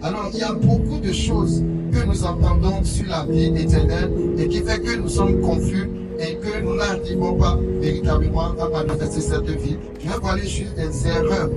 Alors, il y a beaucoup de choses que nous entendons sur la vie éternelle et qui fait que nous sommes confus et que nous n'arrivons pas véritablement à manifester cette vie. Je vais parler juste des erreurs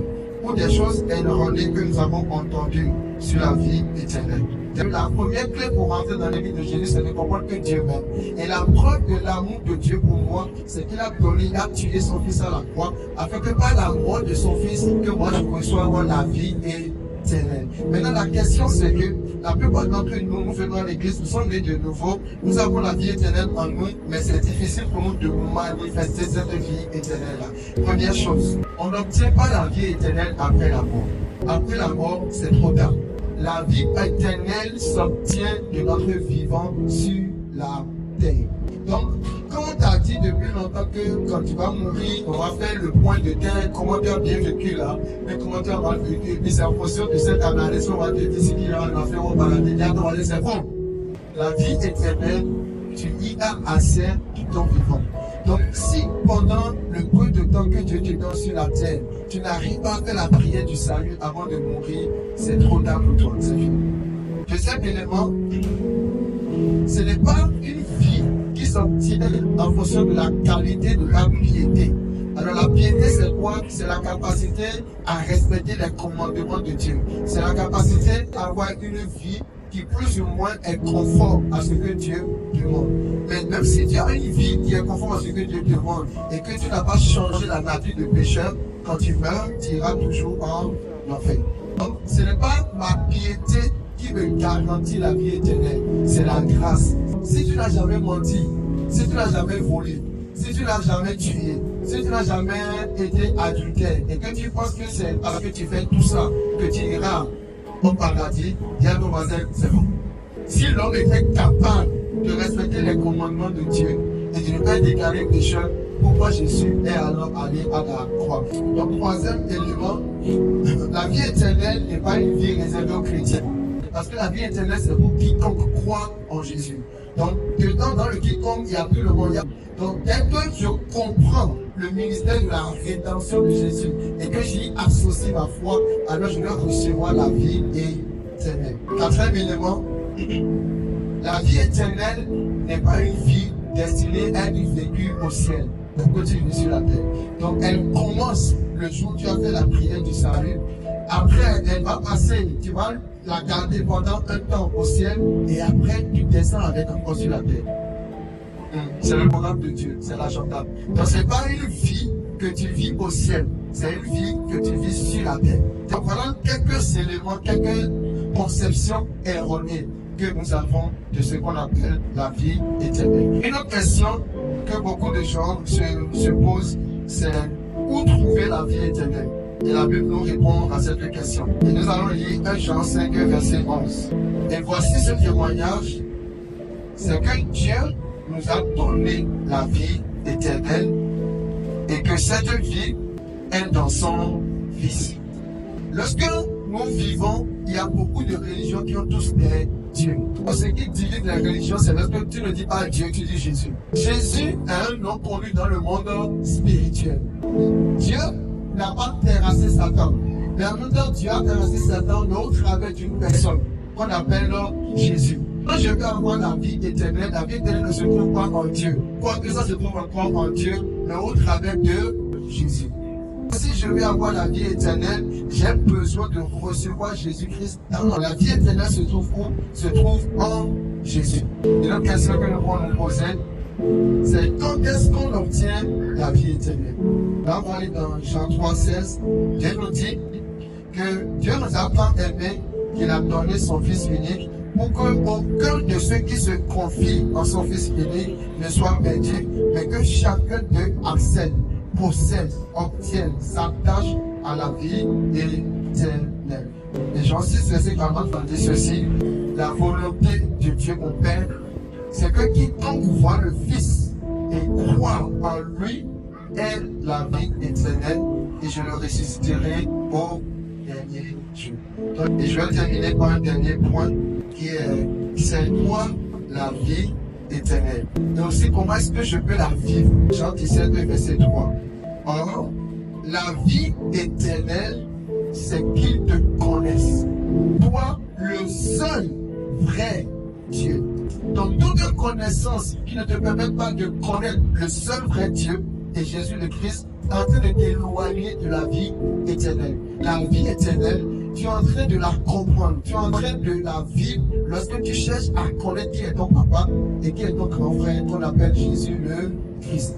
ou des choses erronées que nous avons entendues sur la vie éternelle. La première clé pour rentrer dans la vie de Jésus, c'est de comprendre que Dieu m'aime. Et la preuve de l'amour de Dieu pour moi, c'est qu'il a donné, il a tué son fils à la croix, afin que par la mort de son fils, que moi je reçoive la vie éternelle. Maintenant, la question c'est que la plupart d'entre nous, nous venons à l'église, nous sommes nés de nouveau, nous avons la vie éternelle en nous, mais c'est difficile pour nous de manifester cette vie éternelle-là. Première chose, on n'obtient pas la vie éternelle après la mort. Après la mort, c'est trop tard. La vie éternelle s'obtient de notre vivant sur la terre. Donc, quand on t'a dit depuis longtemps que quand tu vas mourir, on va faire le point de terre, comment tu as bien vécu là, et comment tu as mal vécu, et puis c'est en fonction de cette analyse, on va te dire si il y a un affaire, on va la dire, c'est bon. La vie éternelle, tu y as assez de ton vivant. Donc, si pendant le peu de temps que Dieu te donne sur la terre, tu n'arrives pas à faire la prière du salut avant de mourir, c'est trop tard pour toi, c'est fini. Deuxième élément, ce n'est pas une vie qui s'obtient en fonction de la qualité de la piété. Alors la piété, c'est quoi? C'est la capacité à respecter les commandements de Dieu. C'est la capacité à avoir une vie qui plus ou moins est conforme à ce que Dieu demande. Mais même si tu as une vie qui est conforme à ce que Dieu demande et que tu n'as pas changé la nature de pécheur, quand tu meurs, tu iras toujours en enfer. Donc ce n'est pas ma piété qui me garantit la vie éternelle, c'est la grâce. Si tu n'as jamais menti, si tu n'as jamais volé, si tu n'as jamais tué, si tu n'as jamais été adultère et que tu penses que c'est parce que tu fais tout ça que tu iras au paradis, dis à ton voisin, c'est bon. Si l'homme était capable de respecter les commandements de Dieu et de ne pas être déclaré pécheur, pourquoi Jésus est alors allé à la croix? Donc, troisième élément, la vie éternelle n'est pas une vie réservée aux chrétiens. Parce que la vie éternelle, c'est pour quiconque croit en Jésus. Donc, dedans, dans le quiconque, il n'y a plus le mot. Donc, dès que je comprends le ministère de la rédemption de Jésus et que j'y associe ma foi, alors je vais recevoir la vie éternelle. Quatrième élément, la vie éternelle n'est pas une vie destinée à être vécue au ciel, pour que tu vis sur la terre. Donc, elle commence le jour où tu as fait la prière du salut. Après, elle va passer, tu vas la garder pendant un temps au ciel et après, tu descends avec encore sur la terre. C'est le programme de Dieu, c'est l'agenda. Donc, ce n'est pas une vie que tu vis au ciel, c'est une vie que tu vis sur la terre. Donc, voilà quelques éléments, quelques conceptions erronées que nous avons de ce qu'on appelle la vie éternelle. Une autre question que beaucoup de gens se posent, c'est où trouver la vie éternelle? Et la Bible nous répond à cette question. Et nous allons lire 1 Jean 5, verset 11. Et voici ce témoignage, c'est que Dieu nous a donné la vie éternelle et que cette vie est dans son Fils. Lorsque nous vivons, il y a beaucoup de religions qui ont tous des dieux. Ce qui divise les religions, c'est lorsque tu ne dis pas Dieu, tu dis Jésus. Jésus est un nom connu dans le monde spirituel. Dieu n'a pas terrassé Satan. Mais en même temps, Dieu a terrassé Satan, mais au travers d'une personne qu'on appelle Jésus. Quand je veux avoir la vie éternelle ne se trouve pas en Dieu. Quoi que ça se trouve encore en Dieu, mais au travers de Jésus. Si je veux avoir la vie éternelle, j'ai besoin de recevoir Jésus-Christ. Alors, la vie éternelle se trouve où? Se trouve en Jésus. Et la question que nous pouvons nous poser, c'est quand est-ce qu'on obtient la vie éternelle? Là, on va aller dans Jean 3,16. Dieu nous dit que Dieu nous a tant aimés qu'il a donné son Fils unique pour qu'aucun de ceux qui se confient en son Fils unique ne soit perdu, mais que chacun d'eux accède, possède, obtienne, s'attache à la vie éternelle. Et Jean 6, verset 40 dit ceci: la volonté de Dieu mon Père, c'est que quiconque voit le Fils et croit en lui ait la vie éternelle, et je le ressusciterai au dernier jour. Et je vais terminer par un dernier point qui est: c'est quoi la vie éternelle? Et aussi, comment est-ce que je peux la vivre? Jean 17, verset 3. Or, la vie éternelle, c'est qu'ils te connaissent, toi, le seul vrai Dieu. Donc toute connaissance qui ne te permet pas de connaître le seul vrai Dieu et Jésus le Christ est en train de t'éloigner de la vie éternelle. La vie éternelle, tu es en train de la comprendre, tu es en train de la vivre lorsque tu cherches à connaître qui est ton papa et qui est ton grand frère qu'on appelle Jésus le Christ.